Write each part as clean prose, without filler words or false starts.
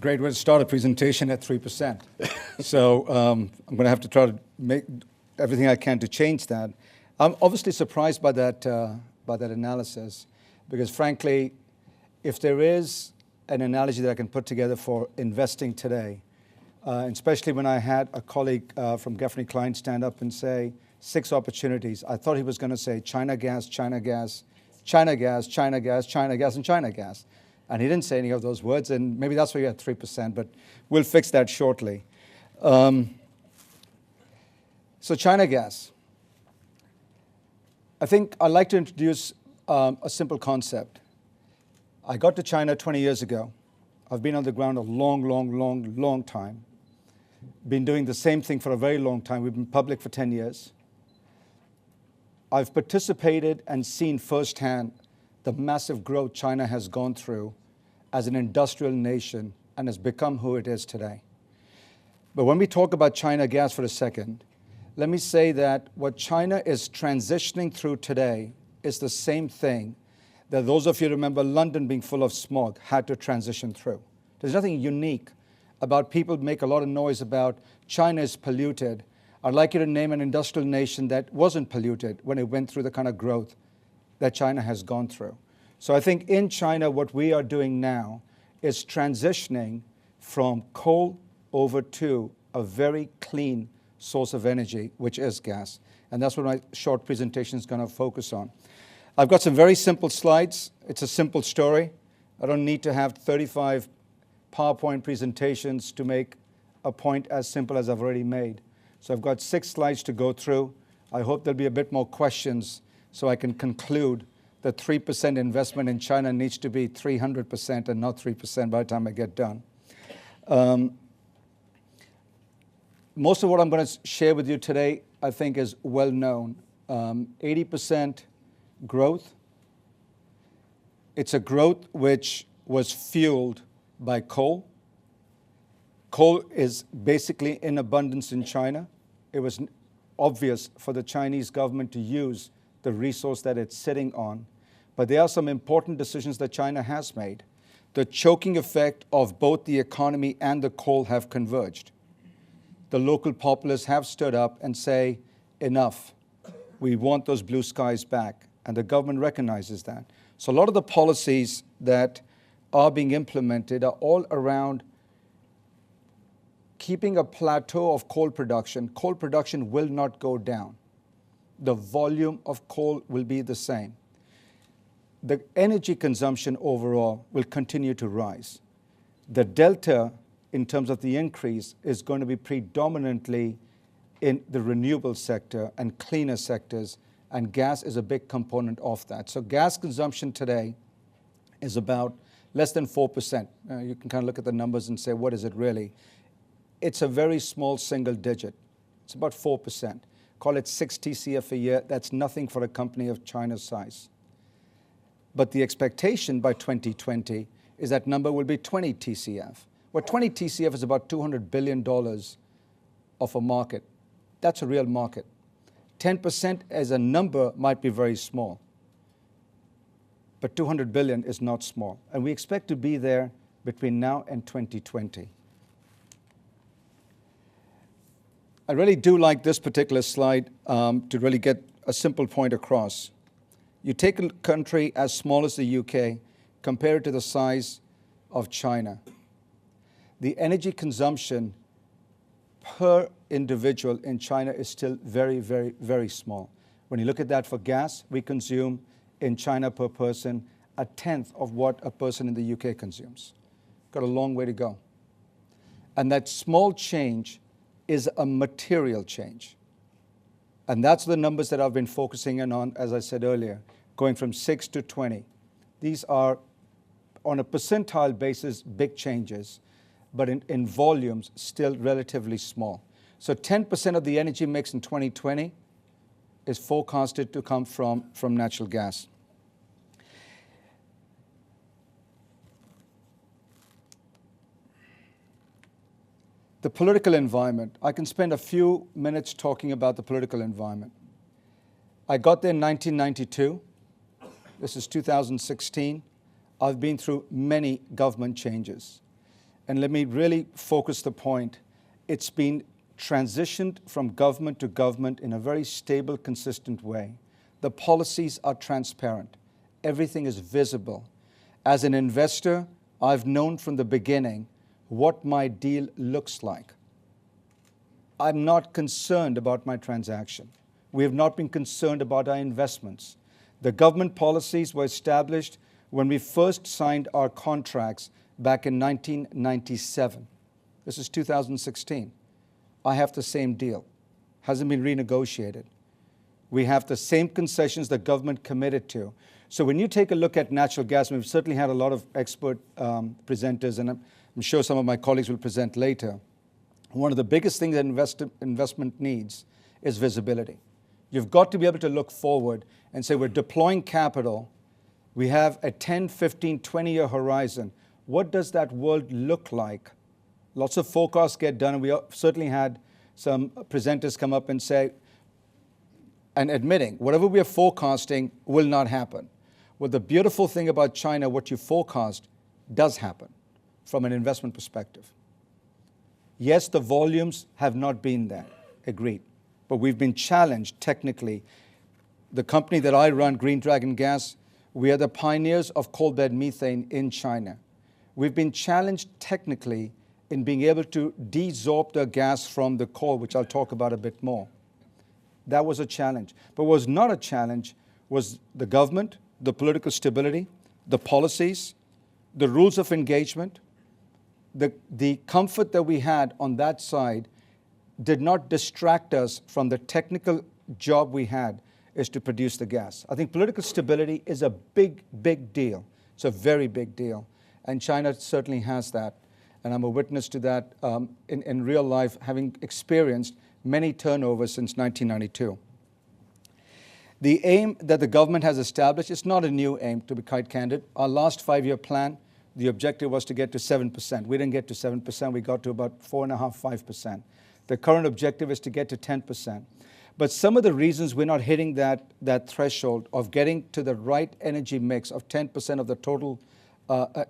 Great way to start a presentation at 3%. So I'm going to have to try to make everything I can to change that. I'm obviously surprised by that analysis, because frankly, if there is an analogy that I can put together for investing today, especially when I had a colleague from Gaffney Klein stand up and say 6 opportunities, I thought he was going to say China gas, China gas, China gas, China gas, China gas, and China gas. And he didn't say any of those words, and maybe that's why you're at 3%, but we'll fix that shortly. So China gas. I think I'd like to introduce a simple concept. I got to China 20 years ago. I've been on the ground a long time. Been doing the same thing for a very long time. We've been public for 10 years. I've participated and seen firsthand the massive growth China has gone through as an industrial nation and has become who it is today. But when we talk about China gas for a second, let me say that what China is transitioning through today is the same thing that those of you who remember London being full of smog had to transition through. There's nothing unique about people make a lot of noise about China is polluted. I'd like you to name an industrial nation that wasn't polluted when it went through the kind of growth that China has gone through. So I think in China, what we are doing now is transitioning from coal over to a very clean source of energy, which is gas. And that's what my short presentation is going to focus on. I've got some very simple slides. It's a simple story. I don't need to have 35 PowerPoint presentations to make a point as simple as I've already made. So I've got 6 slides to go through. I hope there'll be a bit more questions so I can conclude that 3% investment in China needs to be 300% and not 3% by the time I get done. Most of what I'm going to share with you today, I think, is well known. 80% growth. It's a growth which was fueled by coal. Coal is basically in abundance in China. It was obvious for the Chinese government to use the resource that it's sitting on. But there are some important decisions that China has made. The choking effect of both the economy and the coal have converged. The local populace have stood up and say, enough. We want those blue skies back. And the government recognizes that. So a lot of the policies that are being implemented are all around keeping a plateau of coal production. Coal production will not go down. The volume of coal will be the same. The energy consumption overall will continue to rise. The delta in terms of the increase is going to be predominantly in the renewable sector and cleaner sectors, and gas is a big component of that. So gas consumption today is about less than 4%. You can kind of look at the numbers and say, what is it really? It's a very small single digit. It's about 4%. Call it 6 TCF a year. That's nothing for a company of China's size. But the expectation by 2020 is that number will be 20 TCF. Well, 20 TCF is about $200 billion of a market. That's a real market. 10% as a number might be very small. But 200 billion is not small. And we expect to be there between now and 2020. I really do like this particular slide to really get a simple point across. You take a country as small as the UK, compare it to the size of China. The energy consumption per individual in China is still very small. When you look at that for gas, we consume in China per person 1/10 of what a person in the UK consumes. Got a long way to go. And that small change is a material change. And that's the numbers that I've been focusing in on, as I said earlier, going from 6 to 20. These are, on a percentile basis, big changes, but in volumes, still relatively small. So 10% of the energy mix in 2020 is forecasted to come from natural gas. The political environment. I can spend a few minutes talking about the political environment. I got there in 1992. This is 2016. I've been through many government changes. and let me really focus the point, it's been transitioned from government to government in a very stable, consistent way. The policies are transparent. Everything is visible. As an investor, I've known from the beginning what my deal looks like. I'm not concerned about my transaction. We have not been concerned about our investments. The government policies were established when we first signed our contracts back in 1997. This is 2016. I have the same deal. Hasn't been renegotiated. We have the same concessions the government committed to. So when you take a look at natural gas, we've certainly had a lot of expert presenters, and I'm sure some of my colleagues will present later. One of the biggest things that investment needs is visibility. You've got to be able to look forward and say, we're deploying capital. We have a 10, 15, 20-year horizon. What does that world look like? Lots of forecasts get done, and we certainly had some presenters come up and say, and admitting, whatever we are forecasting will not happen. Well, the beautiful thing about China, what you forecast does happen from an investment perspective. Yes, the volumes have not been there, agreed. But we've been challenged technically. The company that I run, Green Dragon Gas, we are the pioneers of coal bed methane in China. We've been challenged technically in being able to desorb the gas from the coal, which I'll talk about a bit more. That was a challenge. But what was not a challenge was the government, the political stability, the policies, the rules of engagement. The comfort that we had on that side did not distract us from the technical job we had, is to produce the gas. I think political stability is a big, big deal. It's a very big deal. And China certainly has that. And I'm a witness to that in real life, having experienced many turnovers since 1992. The aim that the government has established is not a new aim, to be quite candid. Our last 5-year plan, the objective was to get to 7%. We didn't get to 7%. We got to about 4.5%, 5%. The current objective is to get to 10%. But some of the reasons we're not hitting that threshold of getting to the right energy mix of 10% of the total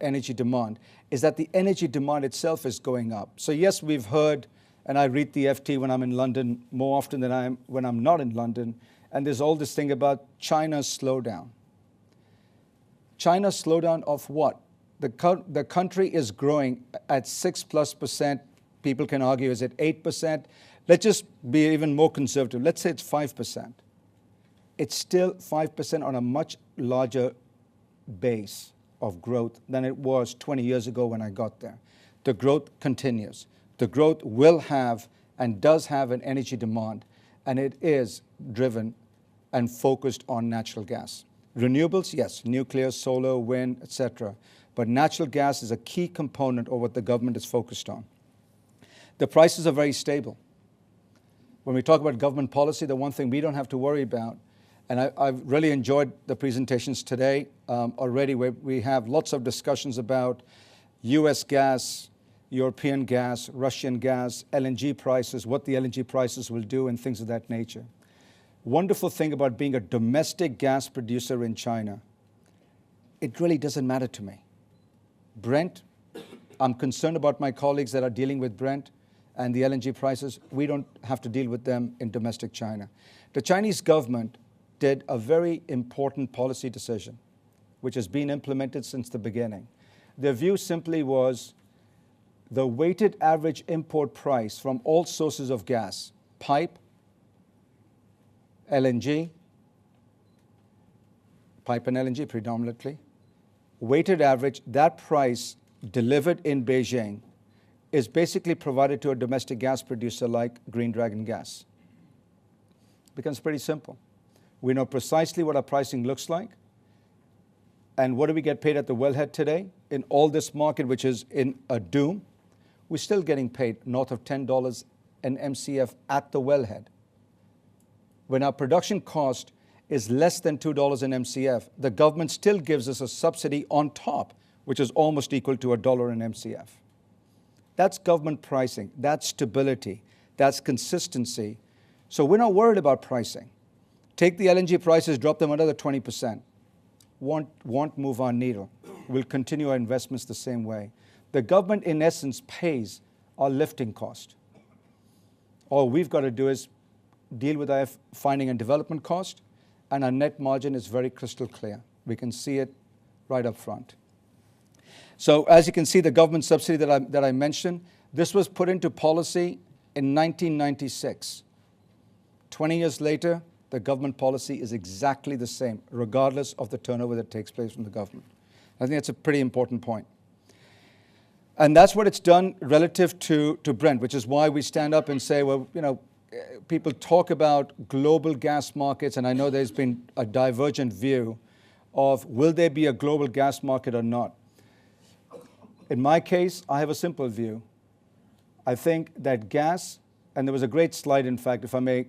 energy demand is that the energy demand itself is going up. So yes, we've heard, and I read the FT when I'm in London more often than when I'm not in London, and there's all this thing about China's slowdown. China's slowdown of what? The country is growing at 6+%. People can argue, is it 8%? Let's just be even more conservative. Let's say it's 5%. It's still 5% on a much larger base of growth than it was 20 years ago when I got there. The growth continues. The growth will have and does have an energy demand, and it is driven and focused on natural gas. Renewables, yes, nuclear, solar, wind, etc. But natural gas is a key component of what the government is focused on. The prices are very stable. When we talk about government policy, the one thing we don't have to worry about, and I've really enjoyed the presentations today already, where we have lots of discussions about US gas, European gas, Russian gas, LNG prices, what the LNG prices will do, and things of that nature. Wonderful thing about being a domestic gas producer in China, it really doesn't matter to me. Brent, I'm concerned about my colleagues that are dealing with Brent and the LNG prices. We don't have to deal with them in domestic China. The Chinese government did a very important policy decision, which has been implemented since the beginning. Their view simply was the weighted average import price from all sources of gas, pipe, LNG, pipe and LNG predominantly, weighted average, that price delivered in Beijing is basically provided to a domestic gas producer like Green Dragon Gas. It becomes pretty simple. We know precisely what our pricing looks like. And what do we get paid at the wellhead today? In all this market, which is in a doom, we're still getting paid north of $10 an MCF at the wellhead. When our production cost is less than $2 an MCF, the government still gives us a subsidy on top, which is almost equal to $1 an MCF. That's government pricing. That's stability. That's consistency. So we're not worried about pricing. Take the LNG prices, drop them another 20%. Won't move our needle. We'll continue our investments the same way. The government, in essence, pays our lifting cost. All we've got to do is deal with our finding and development cost, and our net margin is very crystal clear. We can see it right up front. So as you can see, the government subsidy that I mentioned, this was put into policy in 1996. 20 years later, the government policy is exactly the same, regardless of the turnover that takes place from the government. I think that's a pretty important point. And that's what it's done relative to Brent, which is why we stand up and say, well, you know, people talk about global gas markets, and I know there's been a divergent view of will there be a global gas market or not. In my case, I have a simple view. I think that gas, and there was a great slide, in fact, if I may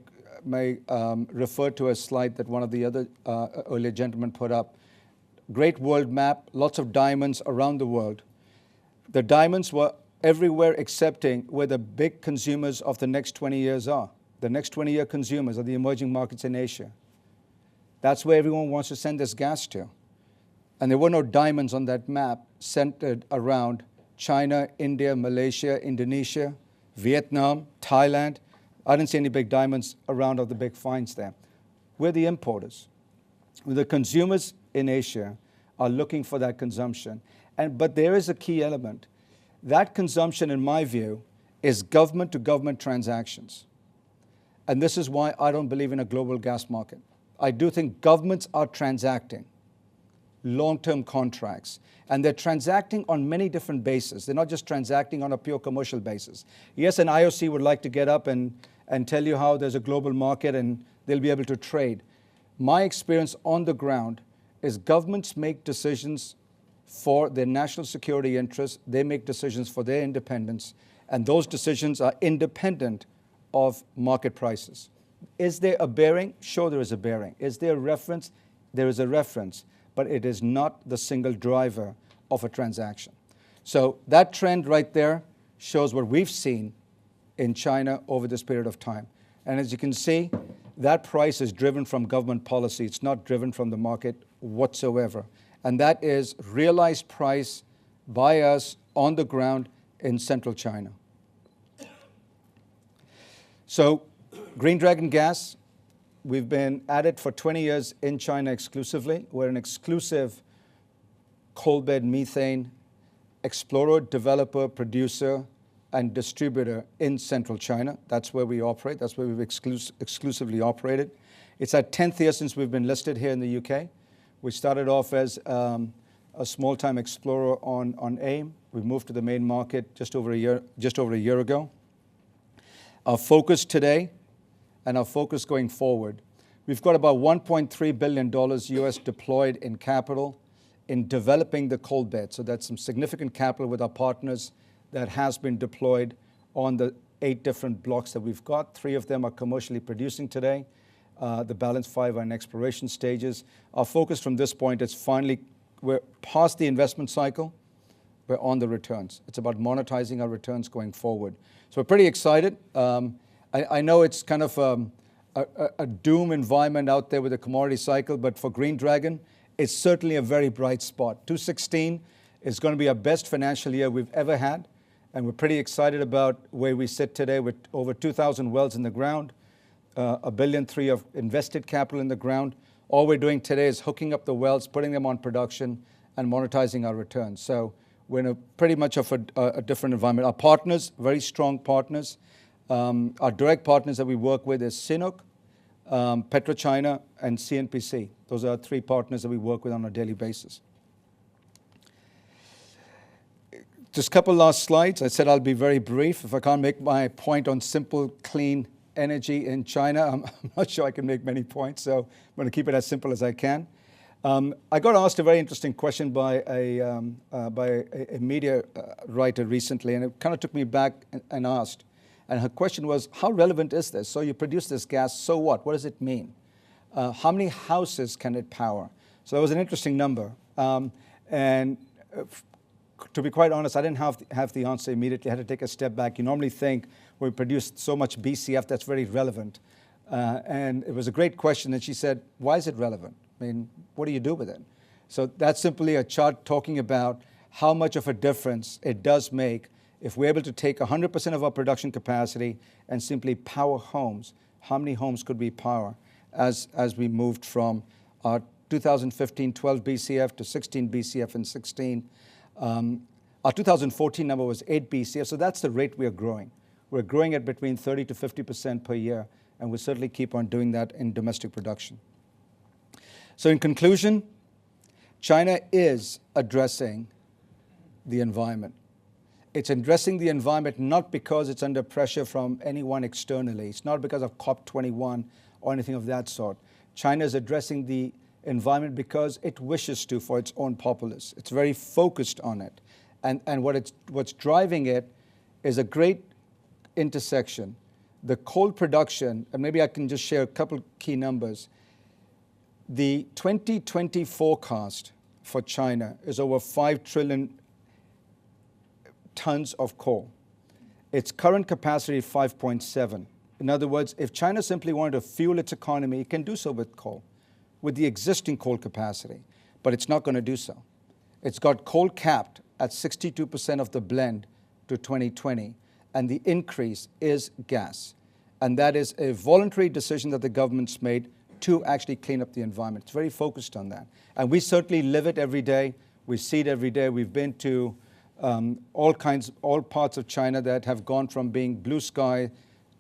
refer to a slide that one of the other earlier gentlemen put up. Great world map, lots of diamonds around the world. The diamonds were everywhere excepting where the big consumers of the next 20 years are. The next 20-year consumers are the emerging markets in Asia. That's where everyone wants to send this gas to. And there were no diamonds on that map centered around China, India, Malaysia, Indonesia, Vietnam, Thailand. I didn't see any big diamonds around of the big finds there. We're the importers. The consumers in Asia are looking for that consumption. But there is a key element. That consumption, in my view, is government-to-government transactions. And this is why I don't believe in a global gas market. I do think governments are transacting long-term contracts. And they're transacting on many different bases. They're not just transacting on a pure commercial basis. Yes, an IOC would like to get up and tell you how there's a global market and they'll be able to trade. My experience on the ground is governments make decisions for their national security interests. They make decisions for their independence. And those decisions are independent of market prices. Is there a bearing? Sure, there is a bearing. Is there a reference? There is a reference. But it is not the single driver of a transaction. So that trend right there shows what we've seen in China over this period of time. And as you can see, that price is driven from government policy. It's not driven from the market whatsoever. And that is realized price by us on the ground in central China. So Green Dragon Gas, we've been at it for 20 years in China exclusively. We're an exclusive coal bed methane explorer, developer, producer, and distributor in central China. That's where we operate. That's where we've exclusively operated. It's our 10th year since we've been listed here in the UK. We started off as a small-time explorer on AIM. We moved to the main market just over a year ago. Our focus today and our focus going forward, we've got about $1.3 billion US deployed in capital in developing the coal bed. So that's some significant capital with our partners that has been deployed on the 8 different blocks that we've got. 3 of them are commercially producing today. The balance 5 are in exploration stages. Our focus from this point is finally, we're past the investment cycle. We're on the returns. It's about monetizing our returns going forward. So we're pretty excited. I know it's kind of a doom environment out there with the commodity cycle, but for Green Dragon, it's certainly a very bright spot. 2016 is going to be our best financial year we've ever had, and we're pretty excited about where we sit today with over 2,000 wells in the ground, $1.3 billion of invested capital in the ground. All we're doing today is hooking up the wells, putting them on production, and monetizing our returns. So we're in a pretty much of a different environment. Our partners, very strong partners. Our direct partners that we work with is CNOOC, PetroChina, and CNPC. Those are our 3 partners that we work with on a daily basis. Just a couple last slides. I said I'll be very brief. If I can't make my point on simple, clean energy in China, I'm not sure I can make many points, so I'm going to keep it as simple as I can. I got asked a very interesting question by a media writer recently, and it kind of took me back and asked. And her question was, how relevant is this? So you produce this gas, so what? What does it mean? How many houses can it power? So that was an interesting number. To be quite honest, I didn't have the answer immediately. I had to take a step back. You normally think we produce so much BCF that's very relevant. And it was a great question. And she said, why is it relevant? I mean, what do you do with it? So that's simply a chart talking about how much of a difference it does make if we're able to take 100% of our production capacity and simply power homes. How many homes could we power as we moved from our 2015 12 BCF to 16 BCF in 16? Our 2014 number was 8 BCF, so that's the rate we are growing. We're growing at between 30 to 50% per year, and we'll certainly keep on doing that in domestic production. So in conclusion, China is addressing the environment. It's addressing the environment not because it's under pressure from anyone externally. It's not because of COP21 or anything of that sort. China is addressing the environment because it wishes to for its own populace. It's very focused on it. And what's driving it is a great intersection. The coal production, and maybe I can just share a couple key numbers. The 2020 forecast for China is over 5 trillion tons of coal. Its current capacity is 5.7. In other words, if China simply wanted to fuel its economy, it can do so with coal, with the existing coal capacity, but it's not going to do so. It's got coal capped at 62% of the blend to 2020, and the increase is gas. And that is a voluntary decision that the government's made to actually clean up the environment. It's very focused on that. And we certainly live it every day. We see it every day. We've been to all parts of China that have gone from being blue sky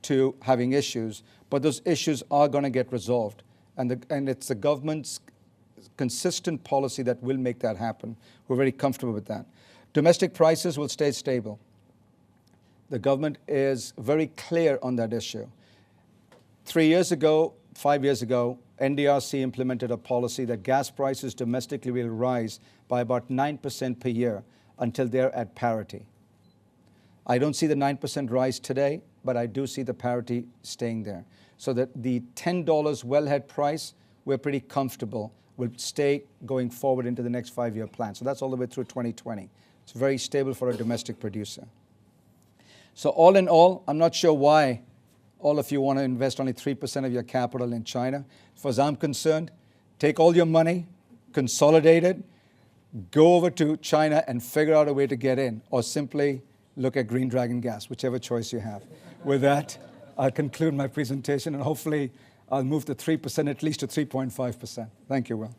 to having issues, but those issues are going to get resolved. And it's the government's consistent policy that will make that happen. We're very comfortable with that. Domestic prices will stay stable. The government is very clear on that issue. 5 years ago, NDRC implemented a policy that gas prices domestically will rise by about 9% per year until they're at parity. I don't see the 9% rise today, but I do see the parity staying there. So that the $10 wellhead price, we're pretty comfortable, will stay going forward into the next 5-year plan. So that's all the way through 2020. It's very stable for a domestic producer. So all in all, I'm not sure why all of you want to invest only 3% of your capital in China. As far as I'm concerned, take all your money, consolidate it, go over to China and figure out a way to get in, or simply look at Green Dragon Gas, whichever choice you have. With that, I'll conclude my presentation, and hopefully I'll move the 3% at least to 3.5%. Thank you, Will.